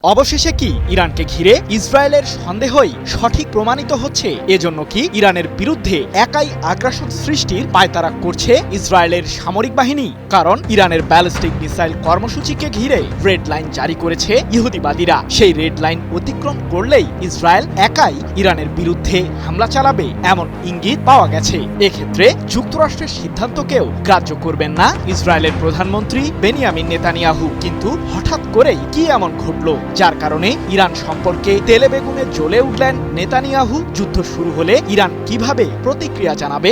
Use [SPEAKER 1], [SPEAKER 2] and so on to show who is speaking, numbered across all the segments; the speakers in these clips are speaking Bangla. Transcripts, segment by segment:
[SPEAKER 1] অবশেষে কি ইরানকে ঘিরে ইসরায়েলের সন্দেহই সঠিক প্রমাণিত হচ্ছে? এজন্য কি ইরানের বিরুদ্ধে একাই আগ্রাসন সৃষ্টির পায়তারা করছে ইসরায়েলের সামরিক বাহিনী? কারণ ইরানের ব্যালিস্টিক মিসাইল কর্মসূচিকে ঘিরে রেড লাইন জারি করেছে ইহুদিবাদীরা। সেই রেড লাইন অতিক্রম করলেই ইসরায়েল একাই ইরানের বিরুদ্ধে হামলা চালাবে এমন ইঙ্গিত পাওয়া গেছে। এক্ষেত্রে যুক্তরাষ্ট্রের সিদ্ধান্তকেও গ্রাহ্য করবেন না ইসরায়েলের প্রধানমন্ত্রী বেনিয়ামিন নেতানিয়াহু। কিন্তু হঠাৎ করেই কি এমন ঘটল যার কারণে ইরান সম্পর্কে তেলে বেগুনে জ্বলে উঠলেন নেতানিয়াহু? যুদ্ধ শুরু হলে ইরান কিভাবে প্রতিক্রিয়া জানাবে?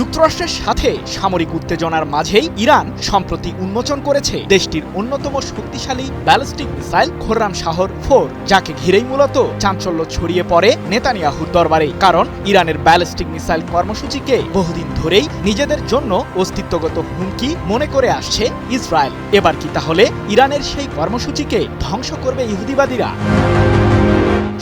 [SPEAKER 1] যুক্তরাষ্ট্রের সাথে সামরিক উত্তেজনার মাঝেই ইরান সম্প্রতি উন্মোচন করেছে দেশটির অন্যতম শক্তিশালী ব্যালিস্টিক মিসাইল খোররাম শাহর 4, যাকে ঘিরেই মূলত চাঞ্চল্য ছড়িয়ে পড়ে নেতানিয়াহুর দরবারে। কারণ ইরানের ব্যালিস্টিক মিসাইল কর্মসূচিকে বহুদিন ধরেই নিজেদের জন্য অস্তিত্বগত হুমকি মনে করে আসছে ইসরায়েল। এবার কি তাহলে ইরানের সেই কর্মসূচিকে ধ্বংস করবে ইহুদিবাদীরা?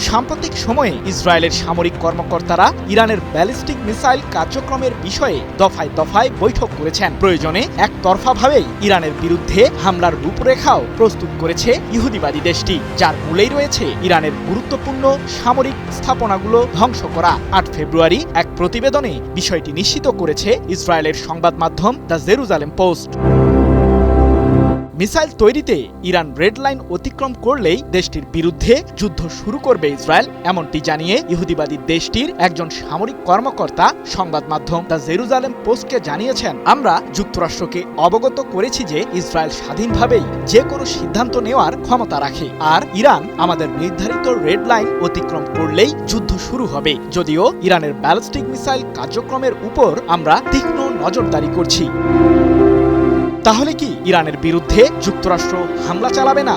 [SPEAKER 1] সাম্প্রতিক সময়ে ইসরায়েলের সামরিক কর্মকর্তারা ইরানের ব্যালিস্টিক মিসাইল কার্যক্রমের বিষয়ে দফায় দফায় বৈঠক করেছেন। প্রয়োজনে একতরফাভাবেই ইরানের বিরুদ্ধে হামলার রূপরেখাও প্রস্তুত করেছে ইহুদিবাদী দেশটি, যার মূলেই রয়েছে ইরানের গুরুত্বপূর্ণ সামরিক স্থাপনাগুলো ধ্বংস করা। 8 ফেব্রুয়ারি এক প্রতিবেদনে বিষয়টি নিশ্চিত করেছে ইসরায়েলের সংবাদ মাধ্যম দ্য জেরুজালেম পোস্ট। মিসাইল তৈরিতে ইরান রেড লাইন অতিক্রম করলেই দেশটির বিরুদ্ধে যুদ্ধ শুরু করবে ইসরায়েল, এমনটি জানিয়ে ইহুদিবাদী দেশটির একজন সামরিক কর্মকর্তা সংবাদ মাধ্যম দ্য জেরুজালেম পোস্টকে জানিয়েছেন, আমরা যুক্তরাষ্ট্রকে অবগত করেছি যে ইসরায়েল স্বাধীনভাবেই যে কোনো সিদ্ধান্ত নেওয়ার ক্ষমতা রাখে, আর ইরান আমাদের নির্ধারিত রেড লাইন অতিক্রম করলেই যুদ্ধ শুরু হবে। যদিও ইরানের ব্যালিস্টিক মিসাইল কার্যক্রমের উপর আমরা তীক্ষ্ণ নজরদারি করছি। তাহলে কি ইরানের বিরুদ্ধে যুক্তরাষ্ট্র হামলা চালাবে না?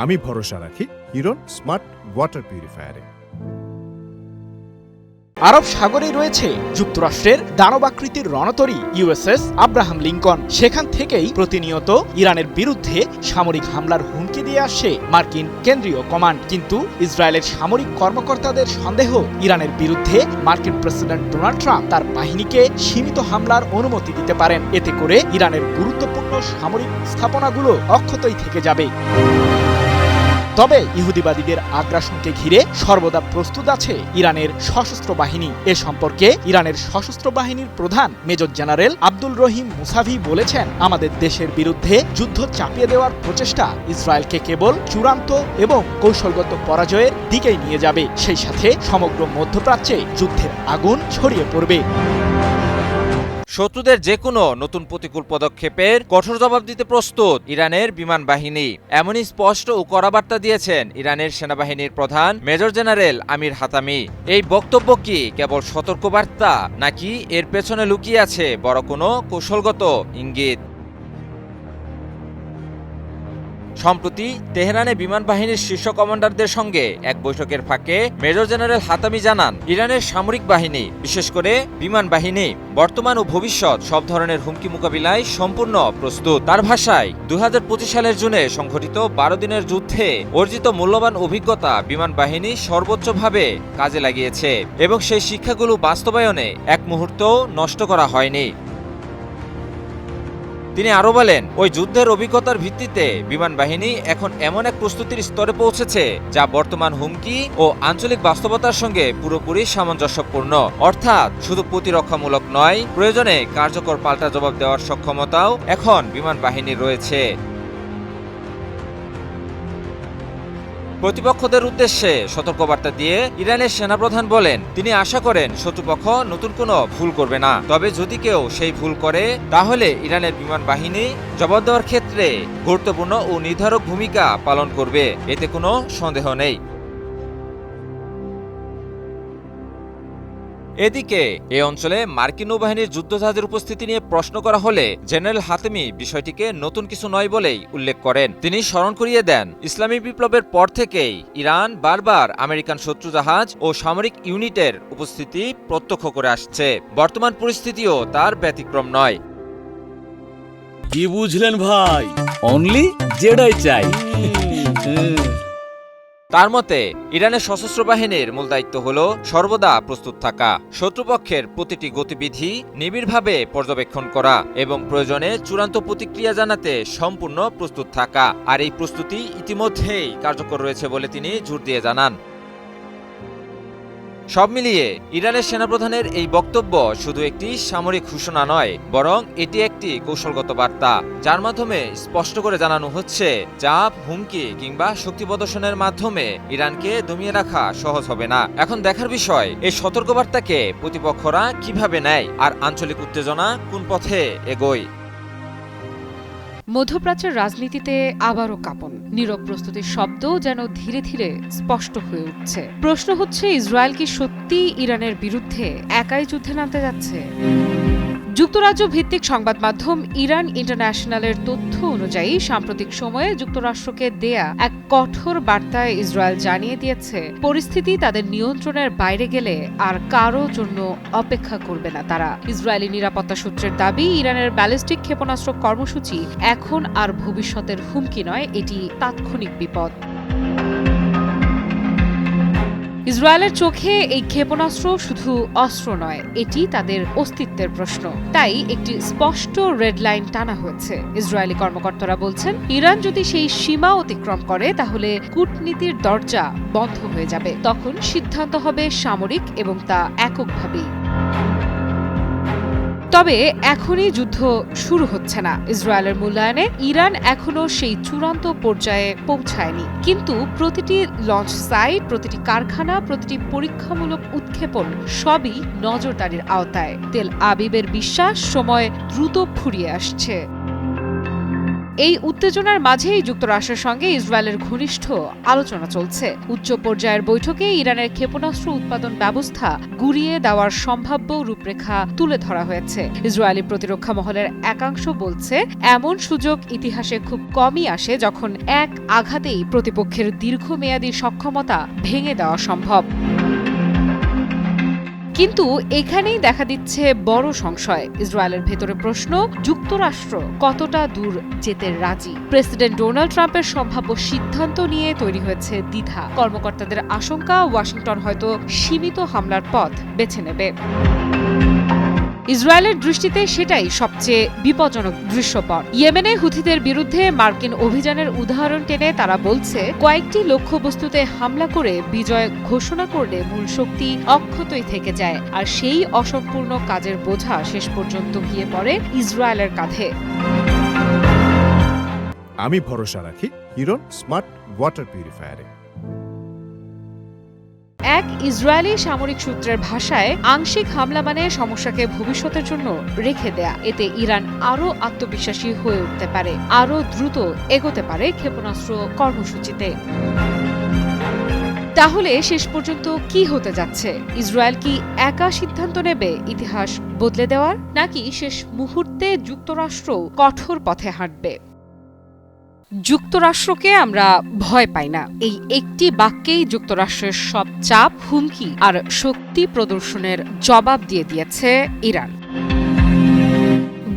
[SPEAKER 2] আমি ভরসা রাখি হিরন স্মার্ট ওয়াটার পিউরিফায়ারে।
[SPEAKER 1] আরব সাগরে রয়েছে যুক্তরাষ্ট্রের দানবাকৃতির রণতরী ইউএসএস আব্রাহাম লিঙ্কন। সেখান থেকেই প্রতিনিয়ত ইরানের বিরুদ্ধে সামরিক হামলার হুমকি দিয়ে আসছে মার্কিন কেন্দ্রীয় কমান্ড। কিন্তু ইসরায়েলের সামরিক কর্মকর্তাদের সন্দেহ, ইরানের বিরুদ্ধে মার্কিন প্রেসিডেন্ট ডোনাল্ড ট্রাম্প তার বাহিনীকে সীমিত হামলার অনুমতি দিতে পারেন। এতে করে ইরানের গুরুত্বপূর্ণ সামরিক স্থাপনাগুলো অক্ষতই থেকে যাবে। তবে ইহুদিবাদীদের আগ্রাসনকে ঘিরে সর্বদা প্রস্তুত আছে ইরানের সশস্ত্র বাহিনী। এ সম্পর্কে ইরানের সশস্ত্র বাহিনীর প্রধান মেজর জেনারেল আব্দুল রহিম মুসাভি বলেছেন, আমাদের দেশের বিরুদ্ধে যুদ্ধ চাপিয়ে দেওয়ার প্রচেষ্টা ইসরায়েলকে কেবল চূড়ান্ত এবং কৌশলগত পরাজয়ের দিকেই নিয়ে যাবে। সেই সাথে সমগ্র মধ্যপ্রাচ্যে যুদ্ধের আগুন ছড়িয়ে পড়বে।
[SPEAKER 3] শত্রুদের যে কোনো নতুন প্রতিকূল পদক্ষেপের কঠোর জবাব দিতে প্রস্তুত ইরানের বিমান বাহিনী, এমনই স্পষ্ট ও কড়া বার্তা দিয়েছেন ইরানের সেনাবাহিনীর প্রধান মেজর জেনারেল আমির হাতামি। এই বক্তব্য কি কেবল সতর্কবার্তা, নাকি এর পেছনে লুকিয়ে আছে বড় কোনো কৌশলগত ইঙ্গিত? সম্প্রতি তেহরানে বিমান বাহিনীর শীর্ষ কমান্ডারদের সঙ্গে এক বৈঠকের ফাঁকে মেজর জেনারেল হাতামি জানান, ইরানের সামরিক বাহিনী, বিশেষ করে বিমান বাহিনী, বর্তমান ও ভবিষ্যৎ সব ধরনের হুমকি মোকাবিলায় সম্পূর্ণ প্রস্তুত। তার ভাষায় 2025 সালের জুনে সংঘটিত 12 দিনের যুদ্ধে অর্জিত মূল্যবান অভিজ্ঞতা বিমান বাহিনী সর্বোচ্চভাবে কাজে লাগিয়েছে এবং সেই শিক্ষাগুলো বাস্তবায়নে এক মুহূর্তও নষ্ট করা হয়নি। তিনি আরও বলেন, ওই যুদ্ধের অভিজ্ঞতার ভিত্তিতে বিমান বাহিনী এখন এমন এক প্রস্তুতির স্তরে পৌঁছেছে যা বর্তমান হুমকি ও আঞ্চলিক বাস্তবতার সঙ্গে পুরোপুরি সামঞ্জস্যপূর্ণ। অর্থাৎ শুধু প্রতিরক্ষামূলক নয়, প্রয়োজনে কার্যকর পাল্টা জবাব দেওয়ার সক্ষমতাও এখন বিমান বাহিনীর রয়েছে। প্রতিপক্ষদের উদ্দেশ্যে সতর্কবার্তা দিয়ে ইরানের সেনাপ্রধান বলেন, তিনি আশা করেন শত্রুপক্ষ নতুন কোনো ভুল করবে না। তবে যদি কেউ সেই ভুল করে তাহলে ইরানের বিমান বাহিনী জবাব দেওয়ার ক্ষেত্রে গুরুত্বপূর্ণ ও নির্ধারক ভূমিকা পালন করবে, এতে কোনো সন্দেহ নেই। এদিকে এ অঞ্চলে মার্কিন নৌবাহিনীর যুদ্ধজাহাজের উপস্থিতি নিয়ে প্রশ্ন করা হলে জেনারেল হাতেমি বিষয়টিকে নতুন কিছু নয় বলেই উল্লেখ করেন। তিনি স্মরণ করিয়ে দেন, ইসলামী বিপ্লবের পর থেকেই ইরান বারবার আমেরিকান শত্রু জাহাজ ও সামরিক ইউনিটের উপস্থিতি প্রত্যক্ষ করে আসছে। বর্তমান পরিস্থিতিও তার ব্যতিক্রম নয়।
[SPEAKER 4] কি বুঝলেন ভাই? অনলি জেডাই চাই।
[SPEAKER 3] তার মতে ইরানের সশস্ত্র বাহিনীর মূল দায়িত্ব হল সর্বদা প্রস্তুত থাকা, শত্রুপক্ষের প্রতিটি গতিবিধি নিবিড়ভাবে পর্যবেক্ষণ করা এবং প্রয়োজনে চূড়ান্ত প্রতিক্রিয়া জানাতে সম্পূর্ণ প্রস্তুত থাকা। আর এই প্রস্তুতি ইতিমধ্যেই কার্যকর রয়েছে বলে তিনি জোর দিয়ে জানান। সব মিলিয়ে ইরানের সেনাপ্রধানের এই বক্তব্য শুধু একটি সামরিক ঘোষণা নয়, বরং এটি একটি কৌশলগত বার্তা, যার মাধ্যমে স্পষ্ট করে জানানো হচ্ছে চাপ, হুমকি কিংবা শক্তি প্রদর্শনের মাধ্যমে ইরানকে দমিয়ে রাখা সহজ হবে না। এখন দেখার বিষয় এই সতর্কবার্তাকে প্রতিপক্ষরা কিভাবে নেয় আর আঞ্চলিক উত্তেজনা কোন পথে এগোয়।
[SPEAKER 5] মধ্যপ্রাচ্যের রাজনীতিতে আবারও কাঁপন, নীরব প্রস্তুতির শব্দ যেন ধীরে ধীরে স্পষ্ট হয়ে উঠছে। প্রশ্ন হচ্ছে, ইসরায়েল কি সত্যি ইরানের বিরুদ্ধে একাই যুদ্ধে নামতে যাচ্ছে? যুক্তরাজ্য ভিত্তিক সংবাদ মাধ্যম ইরান ইন্টারন্যাশনালের তথ্য অনুযায়ী সাম্প্রতিক সময়ে যুক্তরাষ্ট্রকে দেয়া এক কঠোর বার্তায় ইসরায়েল জানিয়ে দিয়েছে, পরিস্থিতি তাদের নিয়ন্ত্রণের বাইরে গেলে আর কারো জন্য অপেক্ষা করবে না তারা। ইসরায়েলি নিরাপত্তা সূত্রের দাবি, ইরানের ব্যালিস্টিক ক্ষেপণাস্ত্র কর্মসূচি এখন আর ভবিষ্যতের হুমকি নয়, এটি তাৎক্ষণিক বিপদ। ইসরায়েলের চোখে এই ক্ষেপণাস্ত্র শুধু অস্ত্র নয়, এটি তাদের অস্তিত্বের প্রশ্ন। তাই একটি স্পষ্ট রেড লাইন টানা হয়েছে। ইসরায়েলি কর্মকর্তারা বলছেন, ইরান যদি সেই সীমা অতিক্রম করে তাহলে কূটনীতির দরজা বন্ধ হয়ে যাবে। তখন সিদ্ধান্ত হবে সামরিক এবং তা এককভাবেই। তবে এখনই যুদ্ধ শুরু হচ্ছে না। ইসরায়েলের মূল্যায়নে ইরান এখনো সেই চূড়ান্ত পর্যায়ে পৌঁছায়নি, কিন্তু প্রতিটি লঞ্চ সাইট, প্রতিটি কারখানা, প্রতিটি পরীক্ষামূলক উৎক্ষেপণ সবই নজরদারির আওতায়। তেল আবিবের বিশ্বাস, সময় দ্রুত ফুরিয়ে আসছে। এই উত্তেজনার মাঝেই যুক্তরাষ্ট্রের সঙ্গে ইসরায়েলের ঘনিষ্ঠ আলোচনা চলছে। উচ্চ পর্যায়ের বৈঠকে ইরানের ক্ষেপণাস্ত্র উৎপাদন ব্যবস্থা গুড়িয়ে দেওয়ার সম্ভাব্য রূপরেখা তুলে ধরা হয়েছে। ইসরায়েলি প্রতিরক্ষা মহলের একাংশ বলছে, এমন সুযোগ ইতিহাসে খুব কমই আসে যখন এক আঘাতেই প্রতিপক্ষের দীর্ঘমেয়াদী সক্ষমতা ভেঙে দেওয়া সম্ভব। কিন্তু এখানেই দেখা দিচ্ছে বড় সংশয়। ইসরায়েলের ভেতরে প্রশ্ন, যুক্তরাষ্ট্র কতটা দূর যেতে রাজি? প্রেসিডেন্ট ডোনাল্ড ট্রাম্পের সম্ভাব্য সিদ্ধান্ত নিয়ে তৈরি হয়েছে দ্বিধা। কর্মকর্তাদের আশঙ্কা, ওয়াশিংটন হয়তো সীমিত হামলার পথ বেছে নেবে। ইসরায়েলের দৃষ্টিতে সেটাই সবচেয়ে বিপজ্জনক দৃশ্যপট। ইয়েমেনে হুথিদের বিরুদ্ধে মার্কিন অভিযানের উদাহরণ টেনে তারা বলছে, কয়েকটি লক্ষ্যবস্তুতে হামলা করে বিজয় ঘোষণা করলে মূল শক্তি অক্ষতই থেকে যায়, আর সেই অসম্পূর্ণ কাজের বোঝা শেষ পর্যন্ত গিয়ে পড়ে ইসরায়েলের কাঁধে।
[SPEAKER 2] আমি ভরসা রাখি হিরন স্মার্ট ওয়াটার পিউরিফায়ারে।
[SPEAKER 5] এক ইসরায়েলি সামরিক সূত্রের ভাষায়, আংশিক হামলা মানে সমস্যাকে ভবিষ্যতের জন্য রেখে দেয়া। এতে ইরান আরও আত্মবিশ্বাসী হয়ে উঠতে পারে, আরও দ্রুত এগোতে পারে ক্ষেপণাস্ত্র কর্মসূচিতে। তাহলে শেষ পর্যন্ত কি হতে যাচ্ছে? ইসরায়েল কি একা সিদ্ধান্ত নেবে ইতিহাস বদলে দেওয়ার, নাকি শেষ মুহূর্তে যুক্তরাষ্ট্র কঠোর পথে হাঁটবে? যুক্তরাষ্ট্রকে আমরা ভয় পাই না, এই একটি বাক্যেই যুক্তরাষ্ট্রের সব চাপ, হুমকি আর শক্তি প্রদর্শনের জবাব দিয়ে দিয়েছে ইরান।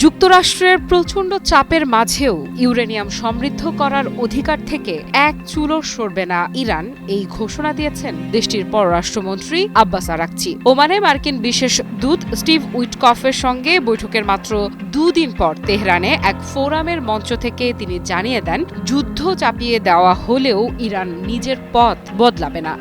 [SPEAKER 5] যুক্তরাষ্ট্রের প্রচণ্ড চাপের মাঝেও ইউরেনিয়াম সমৃদ্ধ করার অধিকার থেকে এক চুলও সরবে না ইরান, এই ঘোষণা দিয়েছেন দেশটির পররাষ্ট্রমন্ত্রী আব্বাস আরাকচি। ওমানে মার্কিন বিশেষ দূত স্টিভ উইটকফের সঙ্গে বৈঠকের মাত্র দুদিন পর তেহরানে এক ফোরামের মঞ্চ থেকে তিনি জানিয়ে দেন, যুদ্ধ চাপিয়ে দেওয়া হলেও ইরান নিজের পথ বদলাবে না।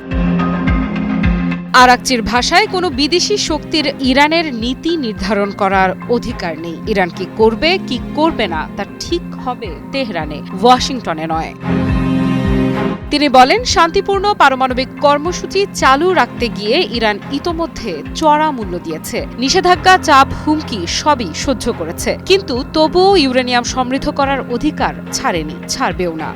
[SPEAKER 5] আরাকচির ভাষায়, কোনো বিদেশি শক্তির ইরানের নীতি নির্ধারণ করার অধিকার নেই। ইরান কি করবে কি করবে না তা ঠিক হবে তেহরানে, ওয়াশিংটনে নয়। তিনি বলেন, শান্তিপূর্ণ পারমাণবিক কর্মসূচি চালু রাখতে গিয়ে ইরান ইতোমধ্যে চড়া মূল্য দিয়েছে। নিষেধাজ্ঞা, চাপ, হুমকি সবই সহ্য করেছে, কিন্তু তবুও ইউরেনিয়াম সমৃদ্ধ করার অধিকার ছাড়েনি, ছাড়বেও না।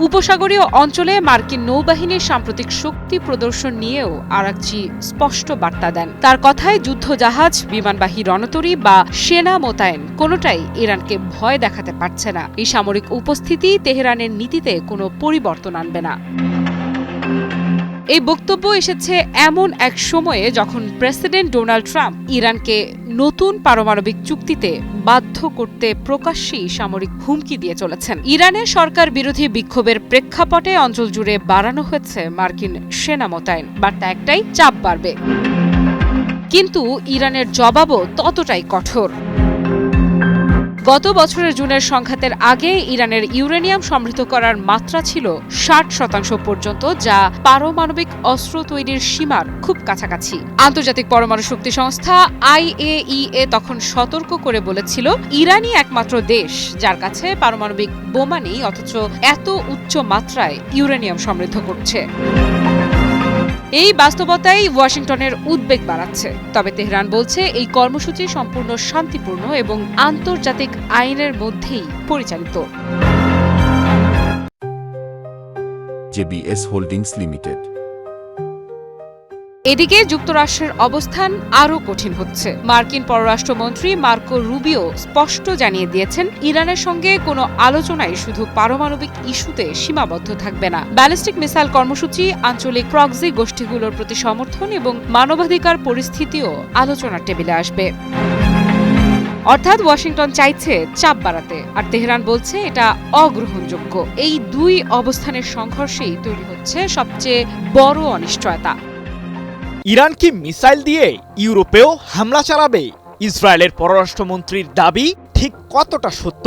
[SPEAKER 5] উপসাগরীয় অঞ্চলে মার্কিন নৌবাহিনীর সাম্প্রতিক শক্তি প্রদর্শন নিয়েও আরাকচি স্পষ্ট বার্তা দেন। তার কথায়, যুদ্ধজাহাজ, বিমানবাহী রণতরী বা সেনা মোতায়েন কোনোটাই ইরানকে ভয় দেখাতে পারছে না। এই সামরিক উপস্থিতি তেহরানের নীতিতে কোনো পরিবর্তন আনবে না। এই বক্তব্য এসেছে এমন এক সময়ে যখন প্রেসিডেন্ট ডোনাল্ড ট্রাম্প ইরানকে নতুন পারমাণবিক চুক্তিতে বাধ্য করতে প্রকাশ্যেই সামরিক হুমকি দিয়ে চলেছেন। ইরানের সরকার বিরোধী বিক্ষোভের প্রেক্ষাপটে অঞ্চল জুড়ে বাড়ানো হয়েছে মার্কিন সেনা মোতায়েন। বার্তা একটাই, চাপ বাড়বে। কিন্তু ইরানের জবাবও ততটাই কঠোর। গত বছরের জুনের সংঘাতের আগে ইরানের ইউরেনিয়াম সমৃদ্ধ করার মাত্রা ছিল 60% পর্যন্ত, যা পারমাণবিক অস্ত্র তৈরির সীমার খুব কাছাকাছি। আন্তর্জাতিক পরমাণু শক্তি সংস্থা IAEA তখন সতর্ক করে বলেছিল, ইরানই একমাত্র দেশ যার কাছে পারমাণবিক বোমা নেই, অথচ এত উচ্চ মাত্রায় ইউরেনিয়াম সমৃদ্ধ করছে। এই বাস্তবতাই ওয়াশিংটনের উদ্বেগ বাড়াচ্ছে। তবে তেহরান বলছে এই কর্মসূচি সম্পূর্ণ শান্তিপূর্ণ এবং আন্তর্জাতিক আইনের মধ্যেই পরিচালিত।
[SPEAKER 4] JBS holdings limited.
[SPEAKER 5] এদিকে যুক্তরাষ্ট্রের অবস্থান আরও কঠিন হচ্ছে। মার্কিন পররাষ্ট্রমন্ত্রী মার্কো রুবিও স্পষ্ট জানিয়ে দিয়েছেন, ইরানের সঙ্গে কোনো আলোচনাই শুধু পারমাণবিক ইস্যুতে সীমাবদ্ধ থাকবে না। ব্যালিস্টিক মিসাইল কর্মসূচি, আঞ্চলিক প্রক্সি গোষ্ঠীগুলোর প্রতি সমর্থন এবং মানবাধিকার পরিস্থিতিও আলোচনার টেবিলে আসবে। অর্থাৎ ওয়াশিংটন চাইছে চাপ বাড়াতে, আর তেহরান বলছে এটা অগ্রহণযোগ্য। এই দুই অবস্থানের সংঘর্ষেই তৈরি হচ্ছে সবচেয়ে বড় অনিশ্চয়তা।
[SPEAKER 1] ইরান কি মিসাইল দিয়ে ইউরোপেও হামলা চালাবে? ইসরায়েলের পররাষ্ট্রমন্ত্রীর দাবি ঠিক কতটা সত্য?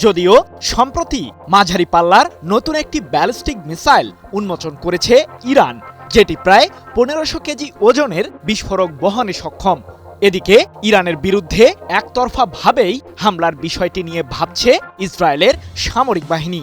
[SPEAKER 1] যদিও সম্প্রতি মাঝারি পাল্লার নতুন একটি ব্যালিস্টিক মিসাইল উন্মোচন করেছে ইরান, যেটি প্রায় 1500 কেজি ওজনের বিস্ফোরক বহনে সক্ষম। এদিকে ইরানের বিরুদ্ধে একতরফাভাবেই হামলার বিষয়টি নিয়ে ভাবছে ইসরায়েলের সামরিক বাহিনী।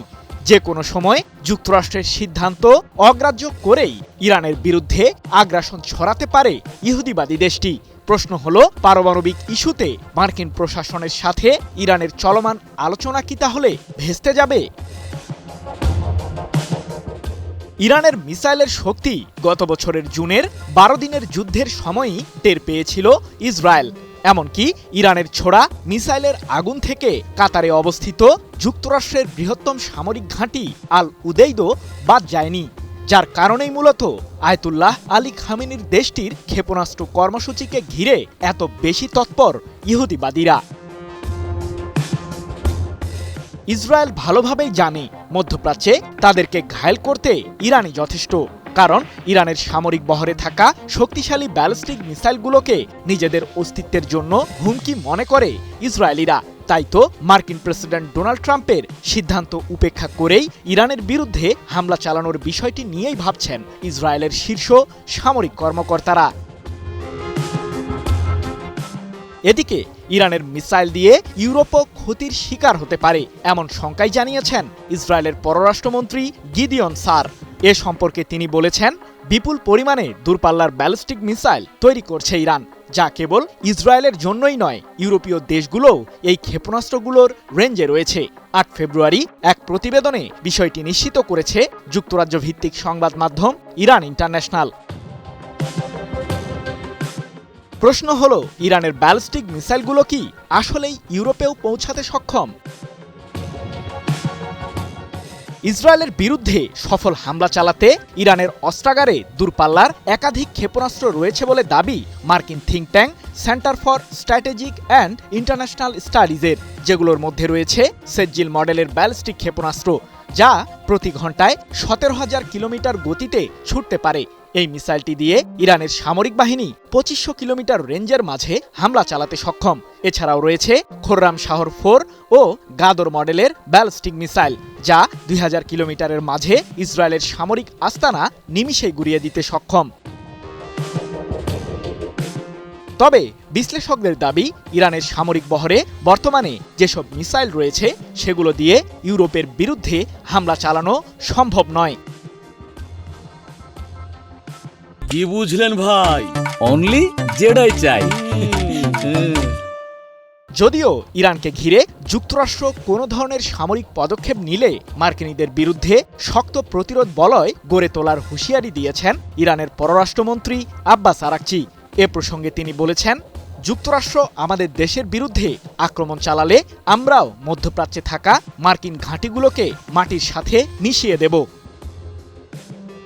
[SPEAKER 1] যে কোনো সময় যুক্তরাষ্ট্রের সিদ্ধান্ত অগ্রাহ্য করেই ইরানের বিরুদ্ধে আগ্রাসন ছড়াতে পারে ইহুদিবাদী দেশটি। প্রশ্ন হলো, পারমাণবিক ইস্যুতে মার্কিন প্রশাসনের সাথে ইরানের চলমান আলোচনা কি তাহলে ভেস্তে যাবে? ইরানের মিসাইলের শক্তি গত বছরের জুনের 12 দিনের যুদ্ধের সময়ই টের পেয়েছিল ইসরায়েল। এমনকি ইরানের ছোড়া মিসাইলের আগুন থেকে কাতারে অবস্থিত যুক্তরাষ্ট্রের বৃহত্তম সামরিক ঘাঁটি আল উদেইদও বাদ যায়নি, যার কারণেই মূলত আয়াতুল্লাহ আলী খামেনির দেশটির ক্ষেপণাস্ত্র কর্মসূচিকে ঘিরে এত বেশি তৎপর ইহুদিবাদীরা। ইসরায়েল ভালোভাবেই জানে মধ্যপ্রাচ্যে তাদেরকে ঘায়েল করতে ইরানই যথেষ্ট, কারণ ইরানের সামরিক বহরে থাকা শক্তিশালী ব্যালিস্টিক মিসাইলগুলোকে নিজেদের অস্তিত্বের জন্য হুমকি মনে করে ইসরায়েলিরা। তাই তো মার্কিন প্রেসিডেন্ট ডোনাল্ড ট্রাম্পের সিদ্ধান্ত উপেক্ষা করেই ইরানের বিরুদ্ধে হামলা চালানোর বিষয়টি নিয়েই ভাবছেন ইসরায়েলের শীর্ষ সামরিক কর্মকর্তারা। এদিকে ইরানের মিসাইল দিয়ে ইউরোপও ক্ষতির শিকার হতে পারে এমন শঙ্কাই জানিয়েছেন ইসরায়েলের পররাষ্ট্রমন্ত্রী গিদিয়ন সার। এ সম্পর্কে তিনি বলেছেন, বিপুল পরিমাণে দূরপাল্লার ব্যালিস্টিক মিসাইল তৈরি করছে ইরান, যা কেবল ইসরায়েলের জন্যই নয়, ইউরোপীয় দেশগুলোও এই ক্ষেপণাস্ত্রগুলোর রেঞ্জে রয়েছে। 8 ফেব্রুয়ারি এক প্রতিবেদনে বিষয়টি নিশ্চিত করেছে যুক্তরাজ্য ভিত্তিক সংবাদ মাধ্যম ইরান ইন্টারন্যাশনাল। প্রশ্ন হলো, ইরানের ব্যালিস্টিক মিসাইলগুলো কি আসলেই ইউরোপেও পৌঁছাতে সক্ষম? ইসরায়েলের বিরুদ্ধে সফল হামলা চালাতে ইরানের অস্ত্রাগারে দূরপাল্লার একাধিক ক্ষেপণাস্ত্র রয়েছে বলে দাবি মার্কিন think tank centre for strategic and international স্টাডিজের, যেগুলোর মধ্যে রয়েছে সেজ্জিল মডেলের ব্যালিস্টিক ক্ষেপণাস্ত্র, যা প্রতি ঘন্টায় 17,000 কিলোমিটার গতিতে ছুটতে পারে। এই মিসাইলটি দিয়ে ইরানের সামরিক বাহিনী 2500 কিলোমিটার রেঞ্জের মাঝে হামলা চালাতে সক্ষম। এছাড়াও রয়েছে খোররাম শাহর 4 ও গাদর মডেলের ব্যালিস্টিক মিসাইল, যা 2000 কিলোমিটারের মাঝে ইসরায়েলের সামরিক আস্তানা নিমিষেই গুড়িয়ে দিতে সক্ষম। তবে বিশ্লেষকদের দাবি, ইরানের সামরিক বহরে বর্তমানে যেসব মিসাইল রয়েছে সেগুলো দিয়ে ইউরোপের বিরুদ্ধে হামলা চালানো সম্ভব নয়।
[SPEAKER 6] কি বুঝলেন ভাই? অনলি জেডাই চাই।
[SPEAKER 1] যদিও ইরানকে ঘিরে যুক্তরাষ্ট্র কোনো ধরনের সামরিক পদক্ষেপ নিলে মার্কিনীদের বিরুদ্ধে শক্ত প্রতিরোধ বলয় গড়ে তোলার হুঁশিয়ারি দিয়েছেন ইরানের পররাষ্ট্রমন্ত্রী আব্বাস আরাকচি। এ প্রসঙ্গে তিনি বলেছেন, যুক্তরাষ্ট্র আমাদের দেশের বিরুদ্ধে আক্রমণ চালালে আমরাও মধ্যপ্রাচ্যে থাকা মার্কিন ঘাঁটিগুলোকে মাটির সাথে মিশিয়ে দেব।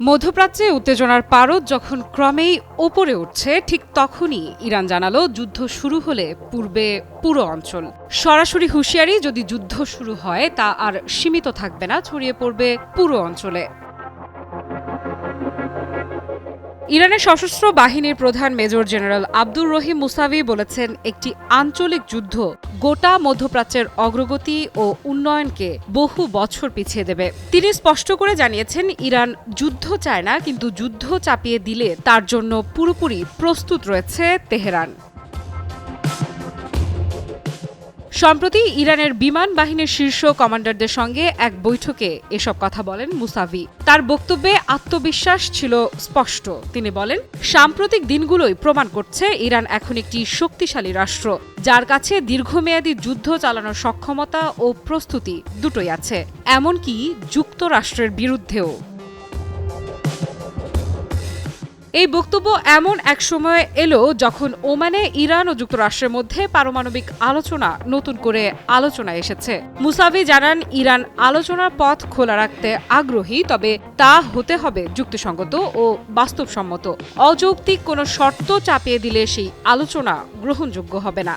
[SPEAKER 5] মধ্যপ্রাচ্যে উত্তেজনার পারদ যখন ক্রমেই ওপরে উঠছে, ঠিক তখনই ইরান জানালো যুদ্ধ শুরু হলে পূর্বে পুরো অঞ্চল। সরাসরি হুঁশিয়ারি, যদি যুদ্ধ শুরু হয় তা আর সীমিত থাকবে না, ছড়িয়ে পড়বে পুরো অঞ্চলে। ইরানের সশস্ত্র বাহিনীর প্রধান major general Abdur Rahim Musavi বলেছেন, একটি আঞ্চলিক যুদ্ধ গোটা মধ্যপ্রাচ্যের অগ্রগতি ও উন্নয়নকে বহু বছর পিছিয়ে দেবে। তিনি স্পষ্ট করে জানিয়েছেন, ইরান যুদ্ধ চায় না, কিন্তু যুদ্ধ চাপিয়ে দিলে তার জন্য পুরোপুরি প্রস্তুত রয়েছে তেহরান। সম্প্রতি ইরানের বিমান বাহিনীর শীর্ষ কমান্ডারদের সঙ্গে এক বৈঠকে এসব কথা বলেন মুসাভি। তার বক্তব্যে আত্মবিশ্বাস ছিল স্পষ্ট। তিনি বলেন, সাম্প্রতিক দিনগুলোই প্রমাণ করছে ইরান এখন একটি শক্তিশালী রাষ্ট্র, যার কাছে দীর্ঘমেয়াদী যুদ্ধ চালানোর সক্ষমতা ও প্রস্তুতি দুটোই আছে, এমনকি যুক্তরাষ্ট্রের বিরুদ্ধেও। এই বক্তব্য এমন এক সময়ে এলো যখন ওমানে ইরান ও যুক্তরাষ্ট্রের মধ্যে পারমাণবিক আলোচনা নতুন করে আলোচনায় এসেছে। মুসাভি জানান, ইরান আলোচনার পথ খোলা রাখতে আগ্রহী, তবে তা হতে হবে যুক্তিসঙ্গত ও বাস্তবসম্মত। অযৌক্তিক কোনো শর্ত চাপিয়ে দিলে সেই আলোচনা গ্রহণযোগ্য হবে না।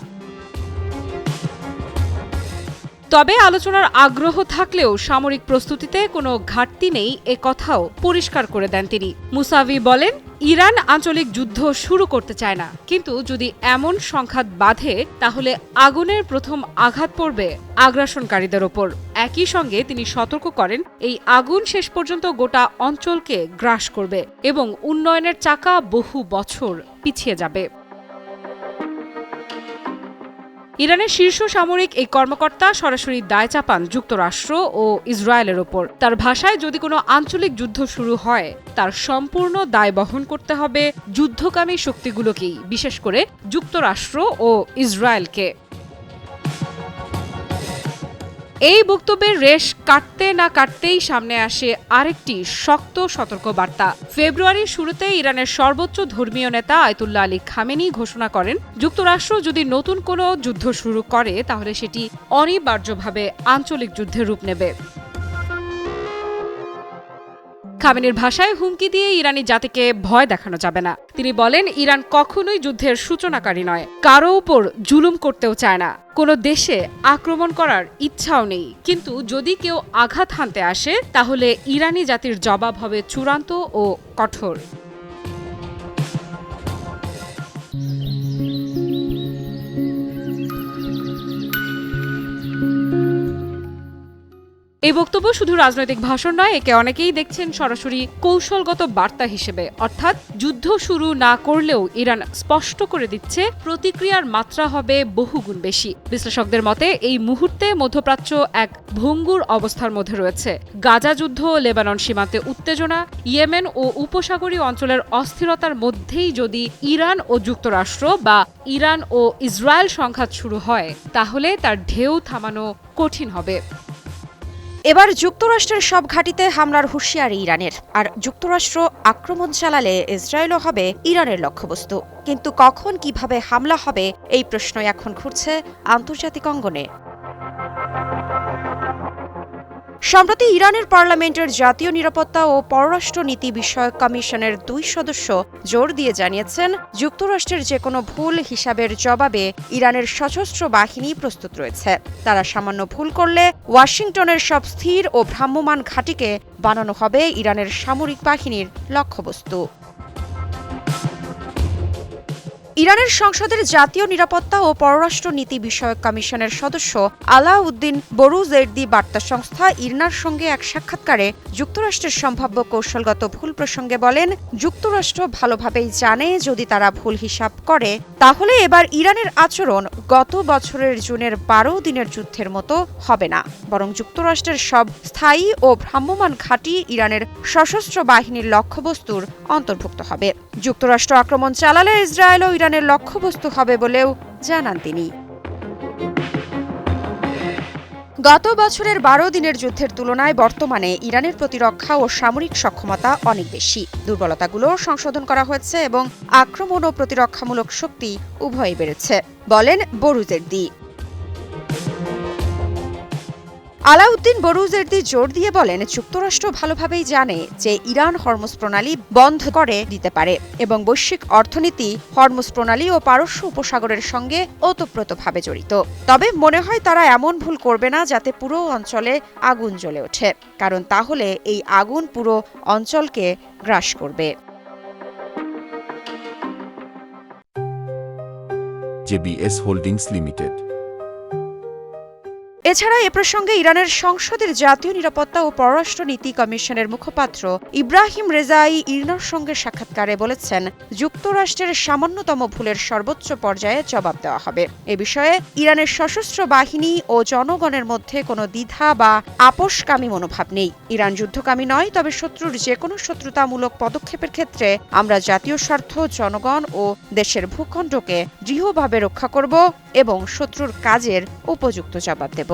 [SPEAKER 5] তবে আলোচনার আগ্রহ থাকলেও সামরিক প্রস্তুতিতে কোনো ঘাটতি নেই, এ কথাও পরিষ্কার করে দেন তিনি। মুসাভি বলেন, ইরান আঞ্চলিক যুদ্ধ শুরু করতে চায় না, কিন্তু যদি এমন সংঘাত বাধে তাহলে আগুনের প্রথম আঘাত পড়বে আগ্রাসনকারীদের ওপর। একই সঙ্গে তিনি সতর্ক করেন, এই আগুন শেষ পর্যন্ত গোটা অঞ্চলকে গ্রাস করবে এবং উন্নয়নের চাকা বহু বছর পিছিয়ে যাবে। ইরানের শীর্ষ সামরিক এই কর্মকর্তা সরাসরি দায় চাপান যুক্তরাষ্ট্র ও ইসরায়েলের ওপর। তার ভাষায়, যদি কোনো আঞ্চলিক যুদ্ধ শুরু হয় তার সম্পূর্ণ দায় বহন করতে হবে যুদ্ধকামী শক্তিগুলোকেই, বিশেষ করে যুক্তরাষ্ট্র ও ইসরায়েলকে। এই বক্তব্যের রেশ কাটতে না কাটতেই সামনে আসে আরেকটি শক্ত সতর্কবার্তা। ফেব্রুয়ারির শুরুতে ইরানের সর্বোচ্চ ধর্মীয় নেতা আয়াতুল্লাহ আলী খামেনি ঘোষণা করেন, যুক্তরাষ্ট্র যদি নতুন কোনো যুদ্ধ শুরু করে তাহলে সেটি অনিবার্যভাবে আঞ্চলিক যুদ্ধের রূপ নেবে। খামেনির ভাষায়, হুমকি দিয়ে ইরানি জাতিকে ভয় দেখানো যাবে না। তিনি বলেন, ইরান কখনোই যুদ্ধের সূচনাকারী নয়, কারো উপর জুলুম করতেও চায় না, কোনো দেশে আক্রমণ করার ইচ্ছাও নেই। কিন্তু যদি কেউ আঘাত হানতে আসে তাহলে ইরানি জাতির জবাব হবে চূড়ান্ত ও কঠোর। এই বক্তব্য শুধু রাজনৈতিক ভাষণ নয়, একে অনেকেই দেখছেন সরাসরি কৌশলগত বার্তা হিসেবে। অর্থাৎ যুদ্ধ শুরু না করলেও ইরান স্পষ্ট করে দিচ্ছে প্রতিক্রিয়ার মাত্রা হবে বহুগুণ বেশি। বিশ্লেষকদের মতে এই মুহূর্তে মধ্যপ্রাচ্য এক ভঙ্গুর অবস্থার মধ্যে রয়েছে। গাজা যুদ্ধ, লেবানন সীমান্তে উত্তেজনা, ইয়েমেন ও উপসাগরীয় অঞ্চলের অস্থিরতার মধ্যেই যদি ইরান ও যুক্তরাষ্ট্র বা ইরান ও ইসরায়েল সংঘাত শুরু হয় তাহলে তার ঢেউ থামানো কঠিন হবে।
[SPEAKER 7] এবার যুক্তরাষ্ট্রের সব ঘাঁটিতে হামলার হুঁশিয়ারি ইরানের, আর যুক্তরাষ্ট্র আক্রমণ চালালে ইসরায়েলও হবে ইরানের লক্ষ্যবস্তু। কিন্তু কখন কিভাবে হামলা হবে এই প্রশ্নই এখন ঘুরছে আন্তর্জাতিক অঙ্গনে। সম্প্রতি ইরানের পার্লামেন্টের জাতীয় নিরাপত্তা ও পররাষ্ট্র নীতি বিষয়ক কমিশনের 2 সদস্য জোর দিয়ে জানিয়েছেন, যুক্তরাষ্ট্রের যে কোনো ভুল হিসাবের জবাবে ইরানের সশস্ত্র বাহিনী প্রস্তুত রয়েছে। তারা সামান্য ভুল করলে ওয়াশিংটনের সব স্থির ও ভ্রাম্যমাণ ঘাঁটিকে বানানো হবে ইরানের সামরিক বাহিনীর লক্ষ্যবস্তু। ইরানের সংসদের জাতীয় নিরাপত্তা ও পররাষ্ট্র নীতি বিষয়ক কমিশনের সদস্য আলাউদ্দিন বরুজের্দি বার্তা সংস্থা ইরনার সঙ্গে এক সাক্ষাৎকারে যুক্তরাষ্ট্রের সম্ভাব্য কৌশলগত ভুল প্রসঙ্গে বলেন, যুক্তরাষ্ট্র ভালোভাবেই জানে যদি তারা ভুল হিসাব করে তাহলে এবার ইরানের আচরণ গত বছরের জুনের 12 দিনের যুদ্ধের মতো হবে না, বরং যুক্তরাষ্ট্রের সব স্থায়ী ও ভ্রাম্যমাণ ঘাঁটি ইরানের সশস্ত্র বাহিনীর লক্ষ্যবস্তুর অন্তর্ভুক্ত হবে। যুক্তরাষ্ট্র আক্রমণ চালালে ইসরায়েলও ইরানের লক্ষ্যবস্তু হবে বলেও জানান তিনি। গত বছরের 12 দিনের যুদ্ধের তুলনায় বর্তমানে ইরানের প্রতিরক্ষা ও সামরিক সক্ষমতা অনেক বেশি। দুর্বলতাগুলো সংশোধন করা হয়েছে এবং আক্রমণ ও প্রতিরক্ষামূলক শক্তি উভয়ই বেড়েছে, বলেন বরুজের্দি। আলাউদ্দিন বরুজের্দি জোর দিয়ে বলেন, যুক্তরাষ্ট্র ভালোভাবেই জানে যে ইরান হরমুজ প্রণালী বন্ধ করে দিতে পারে এবং বৈশ্বিক অর্থনীতি হরমুজ প্রণালী ও পারস্য উপসাগরের সঙ্গে ওতপ্রোতভাবে জড়িত। তবে মনে হয় তারা এমন ভুল করবে না যাতে পুরো অঞ্চলে আগুন জ্বলে ওঠে, কারণ তাহলে এই আগুন পুরো অঞ্চলকে গ্রাস করবে।
[SPEAKER 2] JBS Holdings Limited.
[SPEAKER 7] এছাড়া এ প্রসঙ্গে ইরানের সংসদের জাতীয় নিরাপত্তা ও পররাষ্ট্র নীতি কমিশনের মুখপাত্র ইব্রাহিম রেজাই ইরানের সঙ্গে সাক্ষাৎকারে বলেছেন, যুক্তরাষ্ট্রের সামান্যতম ভুলের সর্বোচ্চ পর্যায়ে জবাব দেওয়া হবে। এ বিষয়ে ইরানের সশস্ত্র বাহিনী ও জনগণের মধ্যে কোনো দ্বিধা বা আপোষকামী মনোভাব নেই। ইরান যুদ্ধকামী নয়, তবে শত্রুর যে কোনো শত্রুতামূলক পদক্ষেপের ক্ষেত্রে আমরা জাতীয় স্বার্থ, জনগণ ও দেশের ভূখণ্ডকে দৃঢ়ভাবে রক্ষা করব এবং শত্রুর কাজের উপযুক্ত জবাব দেব।